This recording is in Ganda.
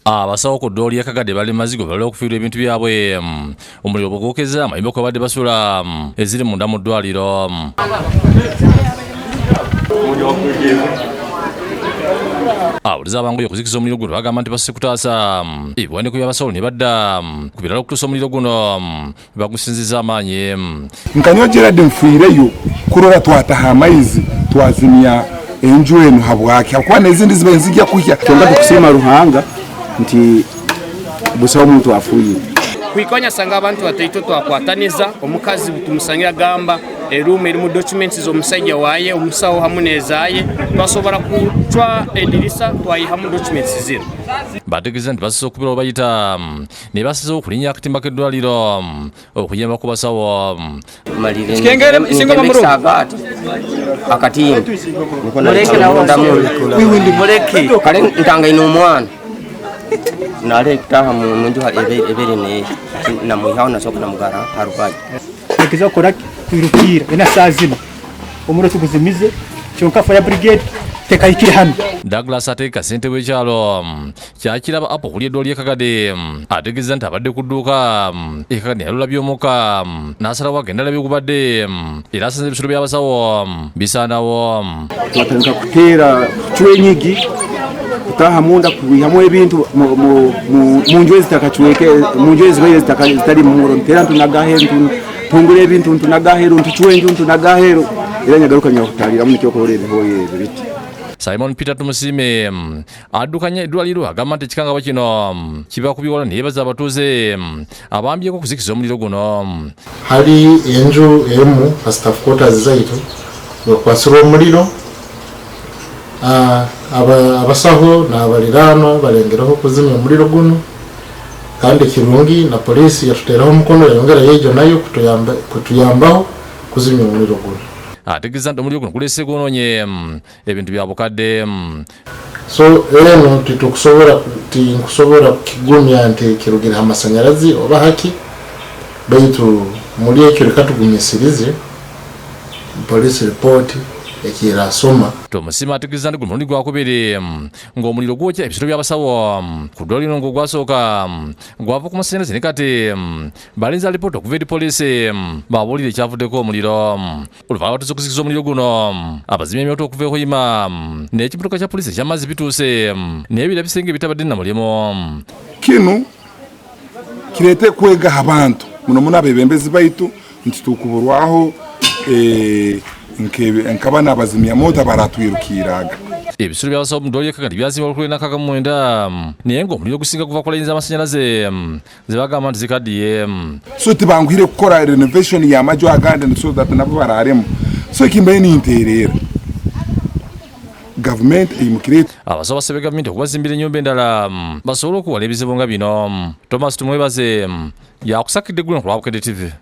Abasawo ku ddooli ya Kagadde bali mazigo balala okufiirwa ebintu byabwe omuliro bwogwokeza amayumba kwe badde basula eziri munda mu ddwaliro. Abavulizi abanguye okuzikiza omuliro guno bagamba nti basse kutaasa ebiwandiiko by'abasawo ne badda ku birala okutuusa omuliro guno bagusinziza amaanyi. Nkanyo Gerard nfiireyo kurola twataha amaizi twazimya enju eno habwaki hakuba n'ezindi ziba nzijja kuhya tonga tukusima Ruhanga nti busawo omuntu afuye kwikonya sanga abantu bataito twakwataniza omukazi tumusangira gamba erumu erimu documents z'omusajja waaye omusawo hamunezaye twasobora kuchwa edirisa twayihamu documents zino bategeeza nti basoose okubira obayita ne basizewo okulinnya akatimba k'eddwaliro okuyamba ku basawo. akatimba kale ntanga ino omwana nale kutaha munju ebere ne na muihawo nasoka na mugara harukaje ekiza kora kwirukira ena sazino omuro tuguzimize kyonka fire brigade tekayikira hano. Douglas Ateka ssentebe w'ekyalo kyakiraba apo okuli eddooli ya Kagadde ategeeza nti abadde ku dduuka Kagadde yalula by'omuka n'asalawo agenda alabe kubadde era asanze ebisolo by'abasawo bisaanawo. Twatandika kuteera chwenyigi kutaha munda kubihamu ebintu munju ezitakachweke munju ezibaire zitali mumuro ntera ntunagaheru tungula ebintu ntunagaheru ntuchwenju ntunagaheru era nyagaruka nyakutalira mu kyokolera ebihoye ebiti. Simon Peter Tumusime addukanya eddwaliro agamba nti ekikangabwa kino kiba kubiwala ne yeebaza abatuuze abambyeko okuzikiza omuliro guno. Hali enju emu staff quarters zaitu lwekwasirwa omuliro abasaho n'abaliraano balengeraho okuzimya omuliro guno kandi kirungi na polisi yatuteeraho omukono yayongera yejo nayo kutuyambaho kuzimya omuliro guno. Ategeeza nti omuliro guno guleese gwonoonye ebintu bya bukadde. So eno tinkusobola kukigumya nti kirugira amasanyalazi oba haki baitu muli ekyo leka tugumisirize polisi report ekira asoma. Tumusima ategeeza nti gumundi gwakubiri ng'omuliro gwokya ebisolo by'abasawo ku ddwaliro ng'ogwasooka gwava ku masanyalazi ne kati balinza alipoota okuva eri polisi babuulire ekyavuddeko omuliro. Oluvannyuma batuuse okuzikiza omuliro guno abazimya emyoto okuva e Hoima n'ekimotoka kya polisi eky'amazzi bituuse n'ebira ebisenge ebitabadde na mulimu. Kino kireete kwegaha abantu muno abebembezi baitu nti tukuburwaho nkaba n'abazimya moto baratwirukiraga. Ebisolo by'abasawo mu ddwaliro ya Kagadde byazimba olukumi n'akaaga mu mwenda naye ng'omuliro gusinga kuva ku layini z'amasanyalaze ze bagamba nti zikaddiye. So tibangwire kukora renovation y'amaju agandi so that nabo bararemu so kimbaye ninteerera government eyimukire abasawo basabye gavumenti okubazimbira ennyumba endala basobole okuwala ebizibu nga bino. Thomas Tumwebaze yakusakidde Gulu ku Lwabukedde TV.